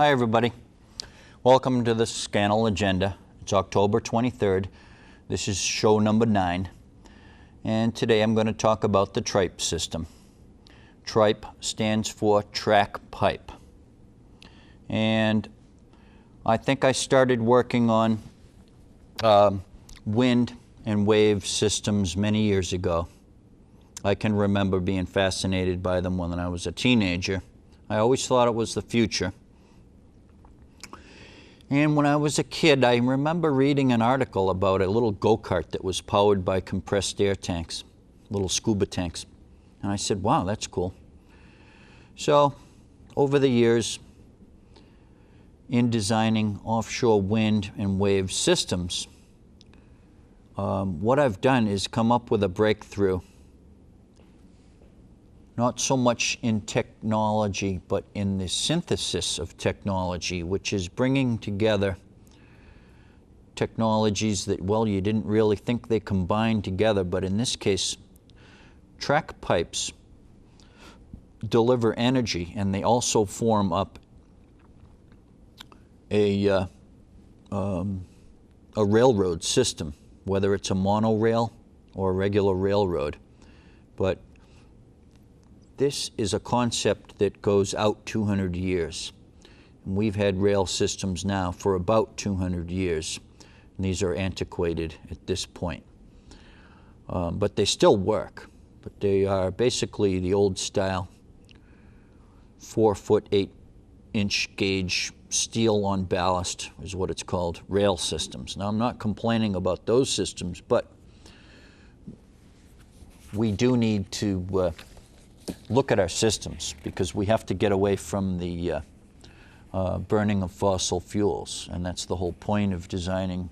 Hi everybody. Welcome to the Scannell Agenda. It's October 23rd. This is show number 9. And today I'm going to talk about the TRIPE system. TRIPE stands for track pipe. And I think I started working on wind and wave systems many years ago. I can remember being fascinated by them when I was a teenager. I always thought it was the future. And when I was a kid, I remember reading an article about a little go-kart that was powered by compressed air tanks, little scuba tanks. And I said, wow, that's cool. So over the years, in designing offshore wind and wave systems, what I've done is come up with a breakthrough, not so much in technology, but in the synthesis of technology, which is bringing together technologies that, well, you didn't really think they combined together, but in this case, track pipes deliver energy, and they also form up a railroad system, whether it's a monorail or a regular railroad. But this is a concept that goes out 200 years. And we've had rail systems now for about 200 years. And these are antiquated at this point. But they still work. But they are basically the old style 4-foot, 8-inch gauge steel on ballast is what it's called, rail systems. Now I'm not complaining about those systems, but we do need to look at our systems, because we have to get away from the burning of fossil fuels, and that's the whole point of designing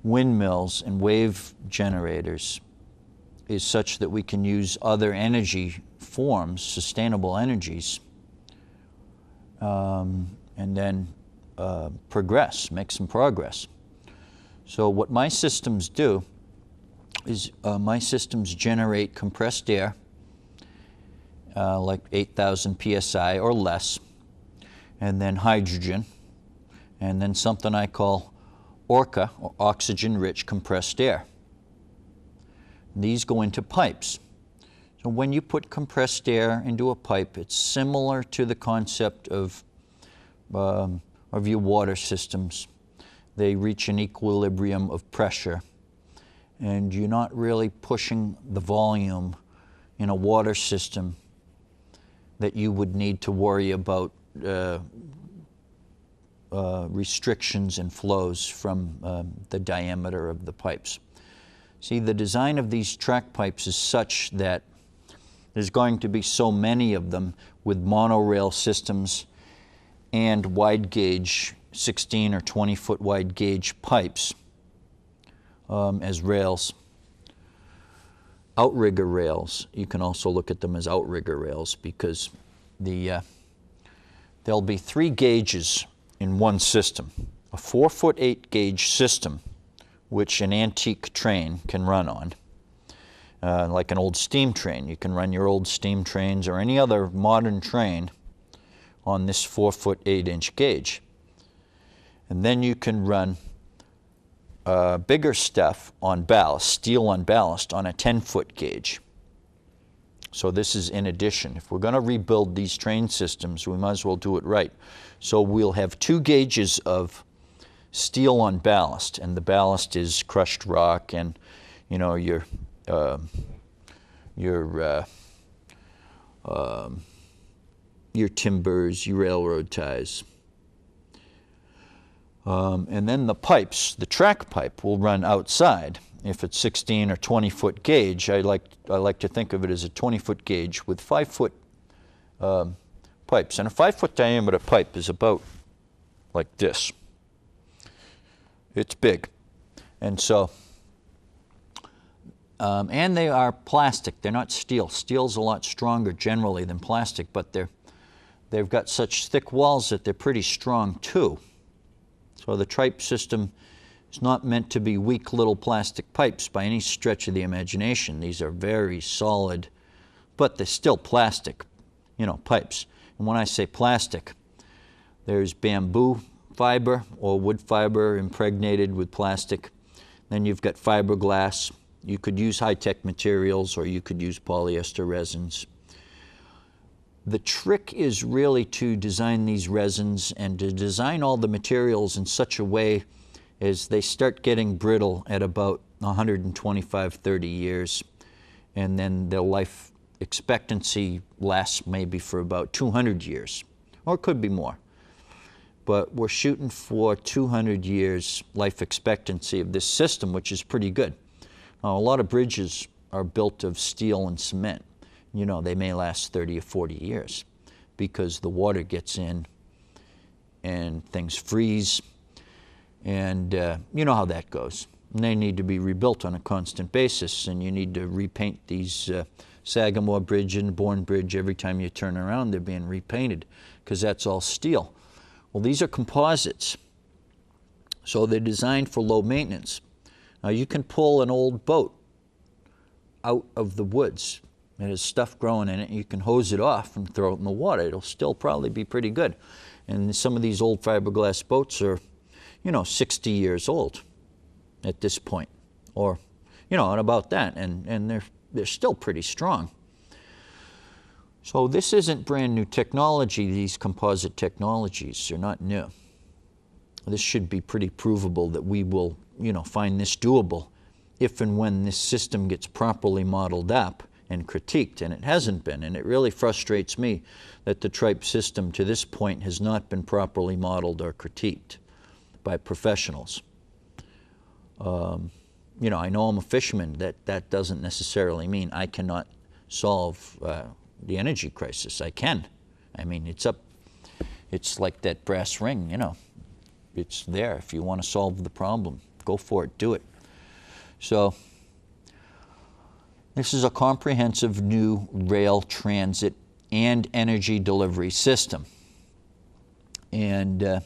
windmills and wave generators, is such that we can use other energy forms, sustainable energies, and then progress, make some progress. So what my systems do is my systems generate compressed air, like 8,000 psi or less, and then hydrogen, and then something I call ORCA, or oxygen-rich compressed air. These go into pipes. So when you put compressed air into a pipe, it's similar to the concept of your water systems. They reach an equilibrium of pressure, and you're not really pushing the volume in a water system that you would need to worry about restrictions and flows from the diameter of the pipes. See, the design of these track pipes is such that there's going to be so many of them with monorail systems and wide gauge, 16 or 20 foot wide gauge pipes as rails. Outrigger rails, you can also look at them as outrigger rails, because there'll be 3 gauges in one system. A 4-foot 8 gauge system, which an antique train can run on. Like an old steam train. You can run your old steam trains or any other modern train on this 4-foot 8-inch gauge. And then you can run bigger stuff on ballast, steel on ballast, on a 10-foot gauge. So this is in addition. If we're going to rebuild these train systems, we might as well do it right. So we'll have 2 gauges of steel on ballast, and the ballast is crushed rock and, you know, your timbers, your railroad ties. And then the pipes, the track pipe, will run outside. If it's 16 or 20 foot gauge, I like to think of it as a 20-foot gauge with 5-foot pipes. And a 5-foot diameter pipe is about like this. It's big. And so, and they are plastic. They're not steel. Steel's a lot stronger generally than plastic, but they've got such thick walls that they're pretty strong too. So the TRIPE system is not meant to be weak little plastic pipes by any stretch of the imagination. These are very solid, but they're still plastic, you know, pipes. And when I say plastic, There's bamboo fiber or wood fiber impregnated with plastic. Then you've got fiberglass. You could use high-tech materials, or you could use polyester resins. The trick is really to design these resins and to design all the materials in such a way as they start getting brittle at about 125, 30 years, and then their life expectancy lasts maybe for about 200 years, or it could be more. But we're shooting for 200 years life expectancy of this system, which is pretty good. Now, a lot of bridges are built of steel and cement. You know, they may last 30 or 40 years because the water gets in and things freeze, and you know how that goes. And they need to be rebuilt on a constant basis, and you need to repaint these Sagamore Bridge and Bourne Bridge. Every time you turn around, they're being repainted because that's all steel. Well, these are composites, so they're designed for low maintenance. Now, you can pull an old boat out of the woods. It has stuff growing in it. You can hose it off and throw it in the water. It'll still probably be pretty good. And some of these old fiberglass boats are, you know, 60 years old at this point, or, you know, and about that, and they're still pretty strong. So this isn't brand new technology. These composite technologies are not new. This should be pretty provable that we will, you know, find this doable if and when this system gets properly modeled up and critiqued, and it hasn't been. And it really frustrates me that the TRIPE system to this point has not been properly modeled or critiqued by professionals. You know, I know I'm a fisherman. That doesn't necessarily mean I cannot solve the energy crisis. I can. I mean, it's like that brass ring, you know. It's there. If you want to solve the problem, go for it, do it. So this is a comprehensive new rail transit and energy delivery system. And the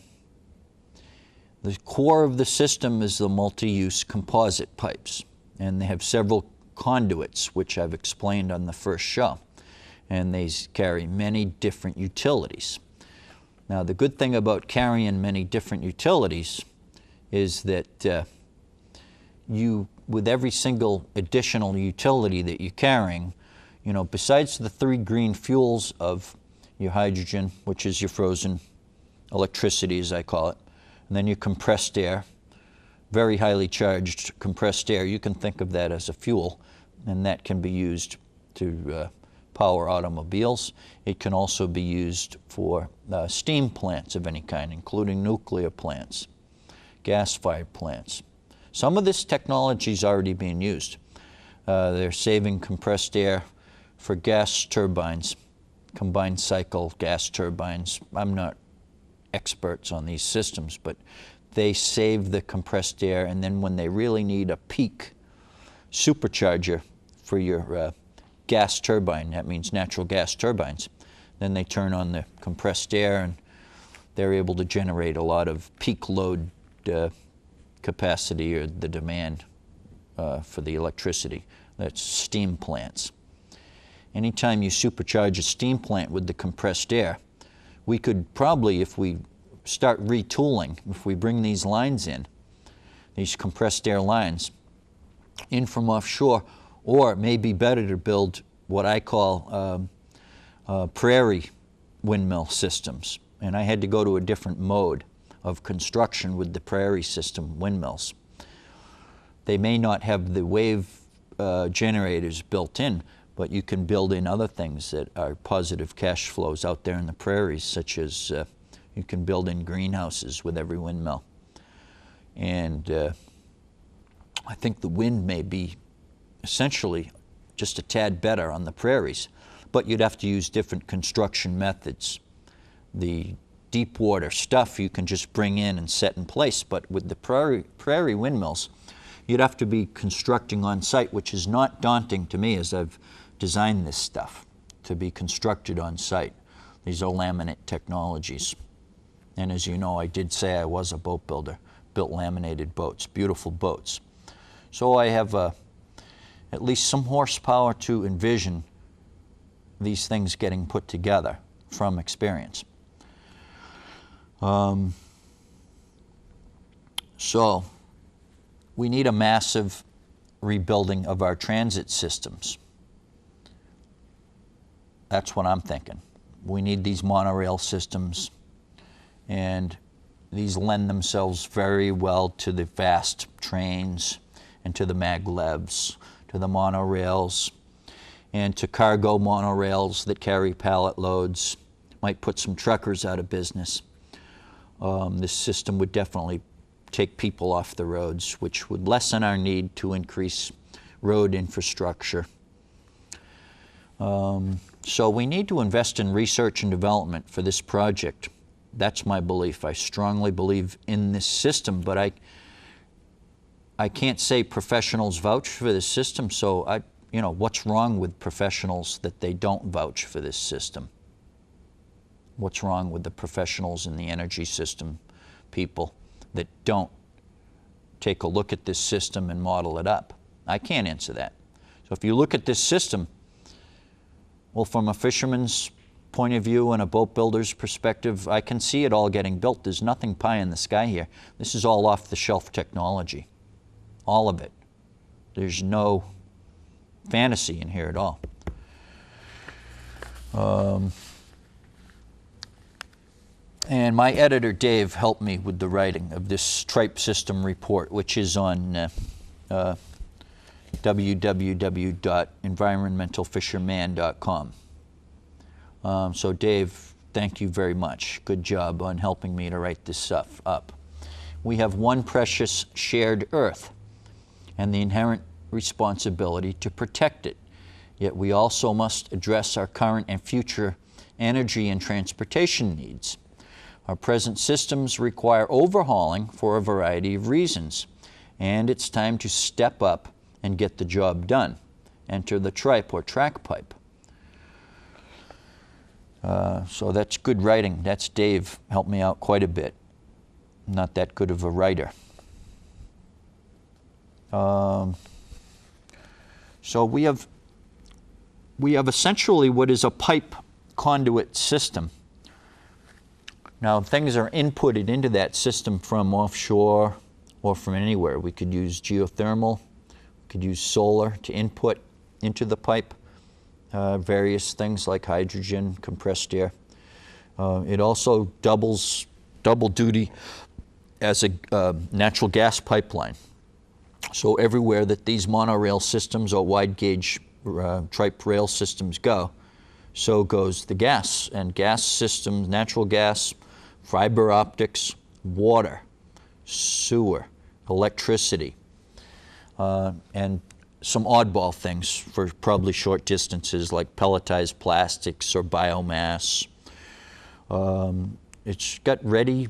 core of the system is the multi-use composite pipes. And they have several conduits, which I've explained on the first show. And they carry many different utilities. Now, the good thing about carrying many different utilities is that with every single additional utility that you're carrying, you know, besides the three green fuels of your hydrogen, which is your frozen electricity, as I call it, and then your compressed air, very highly charged compressed air, you can think of that as a fuel, and that can be used to power automobiles. It can also be used for steam plants of any kind, including nuclear plants, gas-fired plants. Some of this technology is already being used. They're saving compressed air for gas turbines, combined cycle gas turbines. I'm not experts on these systems, but they save the compressed air, and then when they really need a peak supercharger for your gas turbine, that means natural gas turbines, then they turn on the compressed air and they're able to generate a lot of peak load capacity, or the demand for the electricity. That's steam plants. Anytime you supercharge a steam plant with the compressed air, we could probably, if we start retooling, if we bring these lines in, these compressed air lines, in from offshore, or it may be better to build what I call prairie windmill systems. And I had to go to a different mode of construction with the prairie system windmills. They may not have the wave generators built in, but you can build in other things that are positive cash flows out there in the prairies, such as you can build in greenhouses with every windmill. And I think the wind may be essentially just a tad better on the prairies, but you'd have to use different construction methods. The deep water stuff you can just bring in and set in place, but with the prairie windmills, you'd have to be constructing on site, which is not daunting to me as I've designed this stuff to be constructed on site. These are laminate technologies. And as you know, I did say I was a boat builder, built laminated boats, beautiful boats. So I have at least some horsepower to envision these things getting put together from experience. So we need a massive rebuilding of our transit systems. That's what I'm thinking. We need these monorail systems, and these lend themselves very well to the fast trains and to the maglevs, to the monorails, and to cargo monorails that carry pallet loads. Might put some truckers out of business. This system would definitely take people off the roads, which would lessen our need to increase road infrastructure. So we need to invest in research and development for this project. That's my belief. I strongly believe in this system, but I can't say professionals vouch for this system, so what's wrong with professionals that they don't vouch for this system? What's wrong with the professionals in the energy system people that don't take a look at this system and model it up? I can't answer that. So if you look at this system, well, from a fisherman's point of view and a boat builder's perspective, I can see it all getting built. There's nothing pie in the sky here. This is all off-the-shelf technology, all of it. There's no fantasy in here at all. And my editor, Dave, helped me with the writing of this TRIPE system report, which is on www.environmentalfisherman.com. So Dave, thank you very much. Good job on helping me to write this stuff up. We have one precious shared earth and the inherent responsibility to protect it. Yet we also must address our current and future energy and transportation needs. Our present systems require overhauling for a variety of reasons, and it's time to step up and get the job done. Enter the TRIPE or track pipe. So that's good writing. That's Dave, helped me out quite a bit. I'm not that good of a writer. So we have essentially what is a pipe conduit system. Now things are inputted into that system from offshore or from anywhere. We could use geothermal, we could use solar to input into the pipe, various things like hydrogen, compressed air. It also double duty as a natural gas pipeline. So everywhere that these monorail systems or wide gauge TRIPE rail systems go, so goes the gas. And gas systems, natural gas, fiber optics, water, sewer, electricity, and some oddball things for probably short distances like pelletized plastics or biomass. It's got ready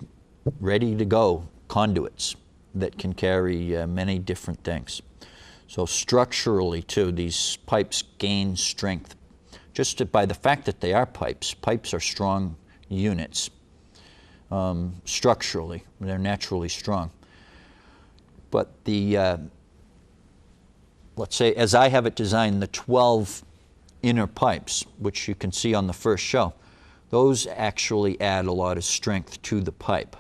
to go conduits that can carry many different things. So structurally too, these pipes gain strength just by the fact that they are pipes. Pipes are strong units. Structurally, they're naturally strong. But the, let's say, as I have it designed, the 12 inner pipes, which you can see on the first show, those actually add a lot of strength to the pipe.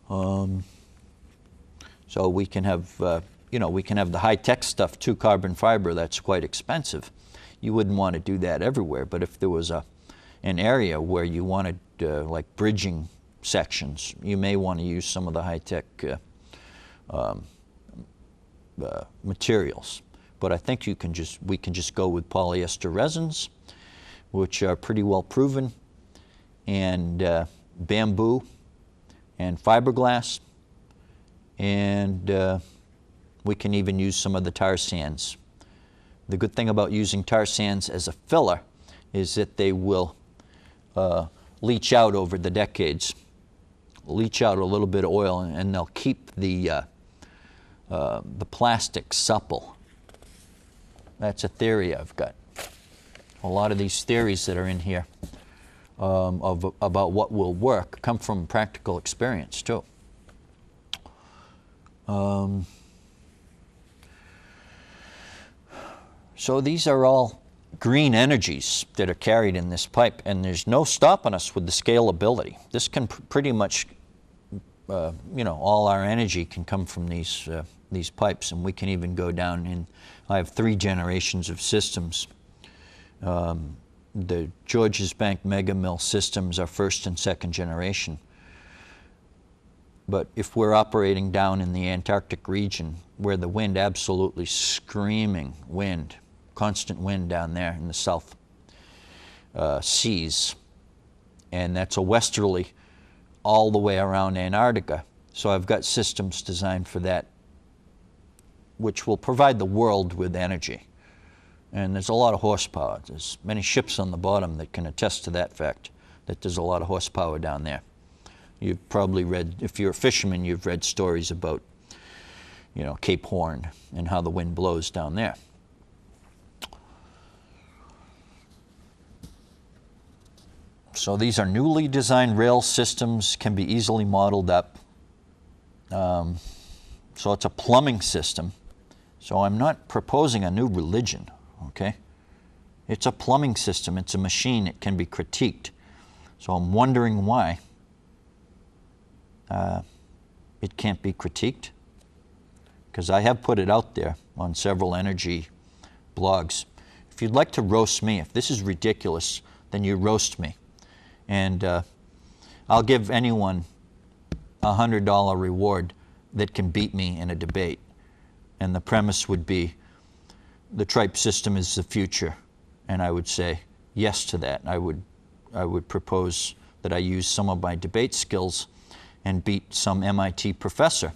So we can have, we can have the high-tech stuff too, carbon fiber, that's quite expensive. You wouldn't want to do that everywhere, but if there was an area where you wanted like bridging sections, you may want to use some of the high-tech materials. But I think we can just go with polyester resins, which are pretty well proven, and bamboo and fiberglass, and we can even use some of the tar sands. The good thing about using tar sands as a filler is that they will leach out over the decades, leach out a little bit of oil, and they'll keep the plastic supple. That's a theory I've got. A lot of these theories that are in here about what will work come from practical experience too. So these are all green energies that are carried in this pipe, and there's no stopping us with the scalability. This can pretty much, all our energy can come from these pipes, and we can even go down in. I have 3 generations of systems. The Georges Bank Mega Mill systems are 1st and 2nd generation. But if we're operating down in the Antarctic region, where the wind, absolutely screaming wind, constant wind down there in the South Seas, and that's a westerly all the way around Antarctica. So I've got systems designed for that, which will provide the world with energy. And there's a lot of horsepower. There's many ships on the bottom that can attest to that fact, that there's a lot of horsepower down there. You've probably read, if you're a fisherman, you've read stories about, Cape Horn and how the wind blows down there. So these are newly designed rail systems, can be easily modeled up. So it's a plumbing system. So I'm not proposing a new religion, okay? It's a plumbing system. It's a machine. It can be critiqued. So I'm wondering why it can't be critiqued, because I have put it out there on several energy blogs. If you'd like to roast me, if this is ridiculous, then you roast me. And I'll give anyone a $100 reward that can beat me in a debate. And the premise would be, the TRIPE system is the future. And I would say yes to that. I would propose that I use some of my debate skills and beat some MIT professor.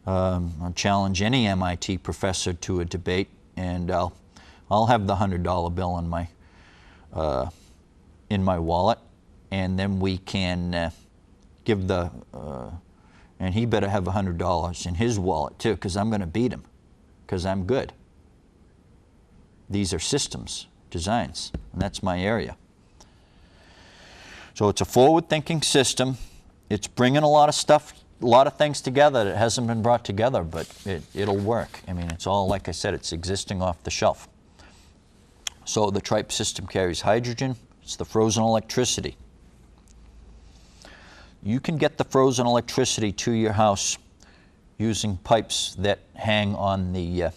I'll challenge any MIT professor to a debate, and I'll have the $100 bill in my wallet, and then we can give the and he better have $100 in his wallet too, because I'm going to beat him, because I'm good. These are systems, designs, and that's my area. So it's a forward-thinking system. It's bringing a lot of stuff, a lot of things together that hasn't been brought together, but it'll work. I mean, it's all, like I said, it's existing off the shelf. So the TRIPE system carries hydrogen. It's the frozen electricity. You can get the frozen electricity to your house using pipes that hang on the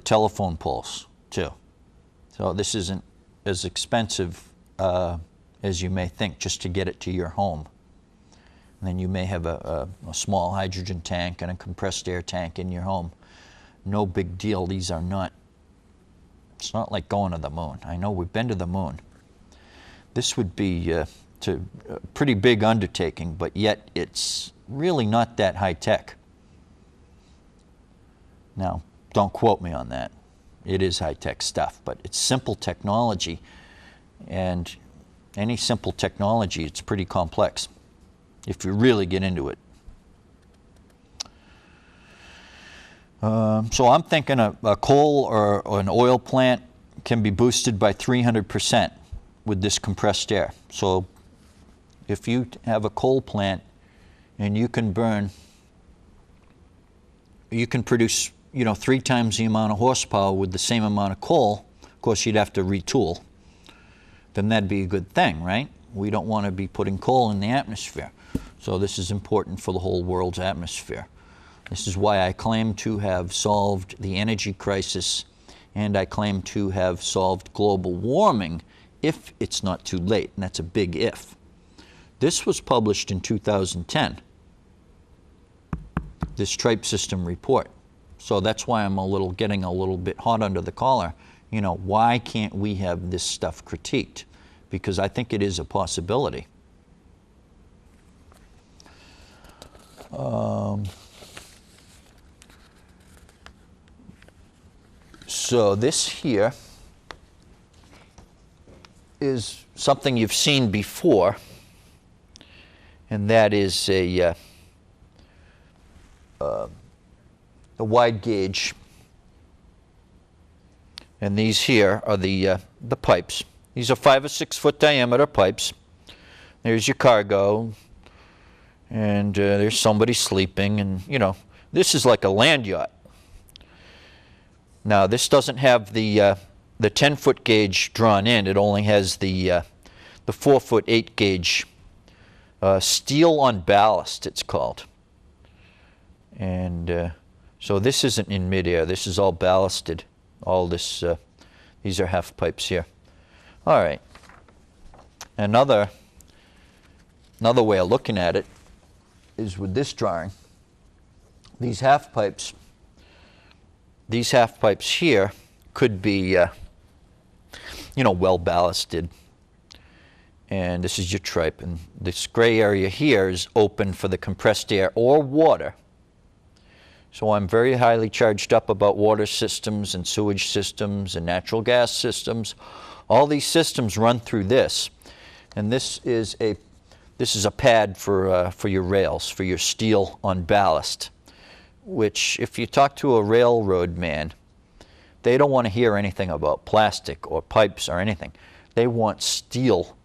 telephone poles too. So this isn't as expensive as you may think, just to get it to your home. And then you may have a small hydrogen tank and a compressed air tank in your home. No big deal. These are not, it's not like going to the moon. I know we've been to the moon. This would be a pretty big undertaking, but yet it's really not that high tech. Now, don't quote me on that. It is high tech stuff, but it's simple technology, and any simple technology, it's pretty complex if you really get into it. So I'm thinking a coal or an oil plant can be boosted by 300% with this compressed air. So if you have a coal plant and you can burn, you can produce 3 times the amount of horsepower with the same amount of coal. Of course, you'd have to retool. Then that'd be a good thing, right? We don't want to be putting coal in the atmosphere. So this is important for the whole world's atmosphere. This is why I claim to have solved the energy crisis, and I claim to have solved global warming if it's not too late, and that's a big if. This was published in 2010, this TRIPE system report. So that's why I'm getting a little bit hot under the collar. Why can't we have this stuff critiqued? Because I think it is a possibility. So this here is something you've seen before, and that is the wide gauge. And these here are the pipes. These are 5 or 6 foot diameter pipes. There's your cargo, and there's somebody sleeping, and this is like a land yacht. Now this doesn't have the 10-foot gauge drawn in. It only has the 4-foot 8 gauge steel on ballast, it's called. And so this isn't in midair. This is all ballasted. All this, these are half pipes here. All right. Another way of looking at it is with this drawing. These half pipes here could be, you know, well ballasted. And this is your TRIPE. And this gray area here is open for the compressed air or water. So I'm very highly charged up about water systems and sewage systems and natural gas systems. All these systems run through this. And this is a pad for your rails, for your steel on ballast, which if you talk to a railroad man, they don't want to hear anything about plastic or pipes or anything. They want steel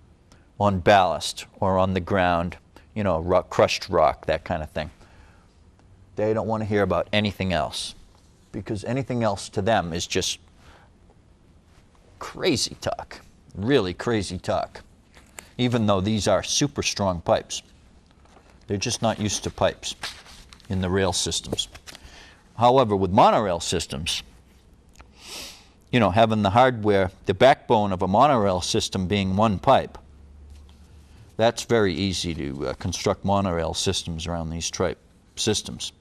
on ballast or on the ground, you know, crushed rock, that kind of thing. They don't want to hear about anything else, because anything else to them is just crazy talk, really crazy talk, even though these are super strong pipes. They're just not used to pipes in the rail systems. However, with monorail systems, you know, having the hardware, the backbone of a monorail system being one pipe, that's very easy to construct monorail systems around these TRIPE systems.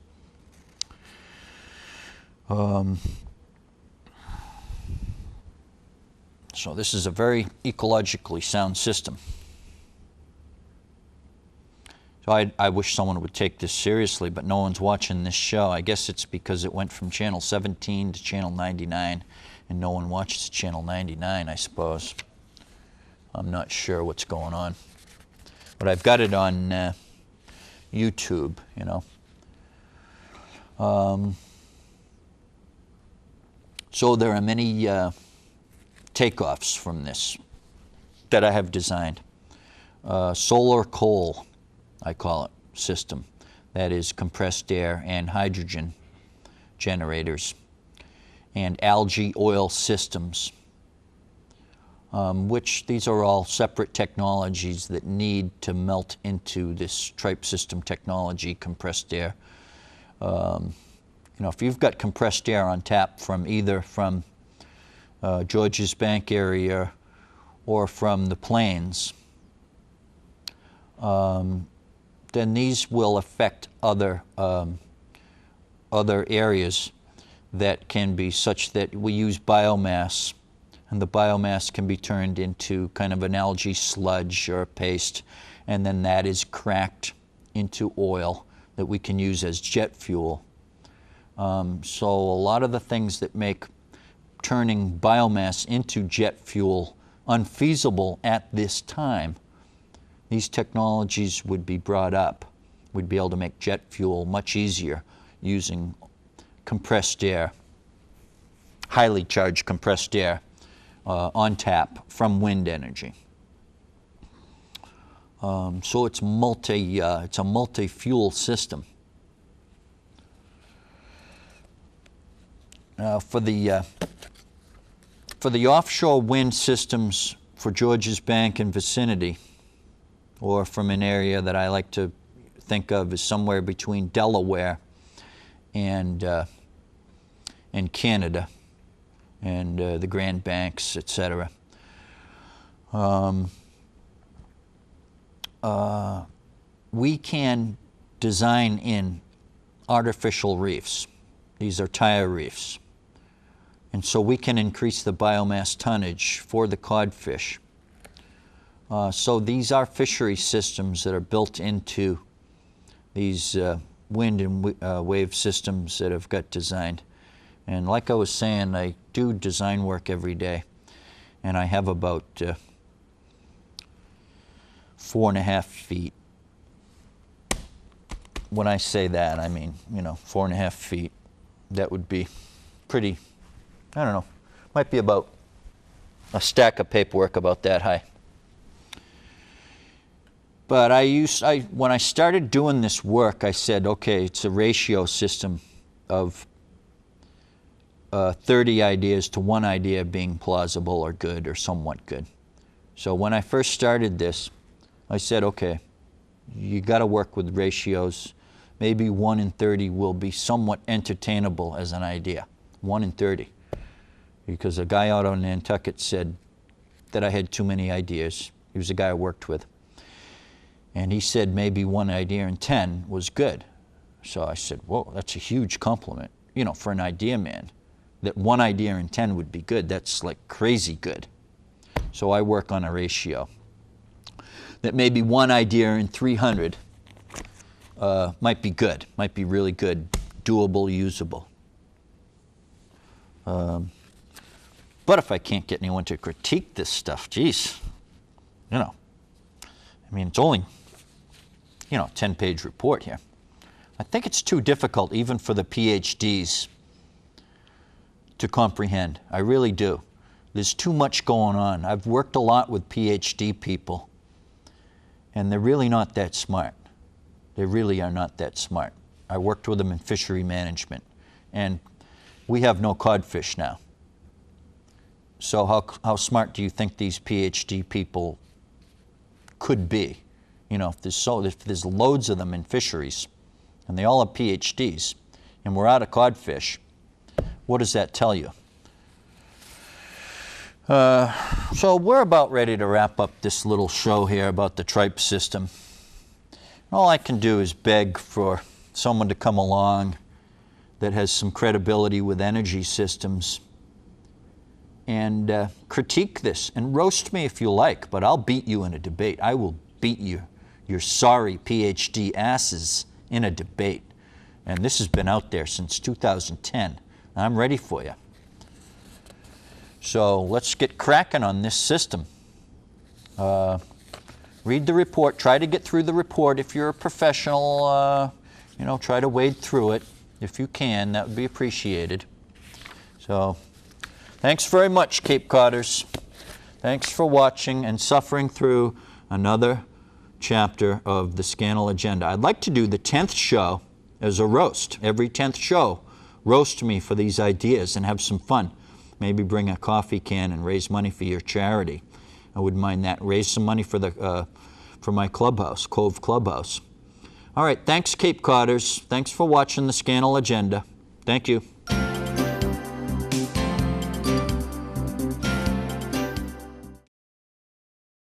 So this is a very ecologically sound system. So I wish someone would take this seriously, but no one's watching this show. I guess it's because it went from channel 17 to channel 99, and no one watches channel 99, I suppose. I'm not sure what's going on. But I've got it on YouTube, you know. So there are many takeoffs from this that I have designed. Solar coal, I call it, system. That is compressed air and hydrogen generators. And algae oil systems, which these are all separate technologies that need to melt into this TRIPE system technology, compressed air. You know, if you've got compressed air on tap from either from Georges Bank area or from the plains, then these will affect other areas that can be such that we use biomass, and the biomass can be turned into kind of an algae sludge or a paste, and then that is cracked into oil that we can use as jet fuel. So a lot of the things that make turning biomass into jet fuel unfeasible at this time, these technologies would be brought up. We'd be able to make jet fuel much easier using compressed air, highly charged compressed air on tap from wind energy. So it's a multi-fuel system. For the offshore wind systems for Georges Bank and vicinity, or from an area that I like to think of as somewhere between Delaware and Canada and the Grand Banks, etc. We can design in artificial reefs. These are tire reefs. And so we can increase the biomass tonnage for the codfish. So these are fishery systems that are built into these wind and wave systems that I've got designed. And like I was saying, I do design work every day. And I have about 4.5 feet. When I say that, I mean, you know, 4.5 feet. That would be pretty, I don't know, might be about a stack of paperwork about that high. But when I started doing this work, I said, okay, it's a ratio system of 30 ideas to one idea being plausible or good or somewhat good. So when I first started this, I said, okay, you got to work with ratios. Maybe 1 in 30 will be somewhat entertainable as an idea. 1 in 30. Because a guy out on Nantucket said that I had too many ideas. He was a guy I worked with. And he said maybe 1 idea in 10 was good. So I said, whoa, that's a huge compliment, you know, for an idea man. That 1 idea in 10 would be good. That's like crazy good. So I work on a ratio. That maybe 1 idea in 300 might be good, might be really good, doable, usable. But if I can't get anyone to critique this stuff, geez, you know, I mean, it's only, you know, a 10-page report here. I think it's too difficult even for the PhDs to comprehend. I really do. There's too much going on. I've worked a lot with PhD people, and they're really not that smart. They really are not that smart. I worked with them in fishery management, and we have no codfish now. So how smart do you think these PhD people could be? You know, if there's loads of them in fisheries, and they all have PhDs, and we're out of codfish, what does that tell you? So we're about ready to wrap up this little show here about the TRIPE system. All I can do is beg for someone to come along that has some credibility with energy systems and critique this and roast me if you like, but I'll beat you in a debate. I will beat you, your sorry PhD asses, in a debate. And this has been out there since 2010. I'm ready for you. So let's get cracking on this system. Read the report. Try to get through the report. If you're a professional, you know, try to wade through it. If you can, that would be appreciated. So thanks very much, Cape Codders. Thanks for watching and suffering through another chapter of the Scannell Agenda. I'd like to do the 10th show as a roast. Every 10th show, roast me for these ideas and have some fun. Maybe bring a coffee can and raise money for your charity. I wouldn't mind that. Raise some money for my clubhouse, Cove Clubhouse. All right, thanks, Cape Codders. Thanks for watching the Scannell Agenda. Thank you.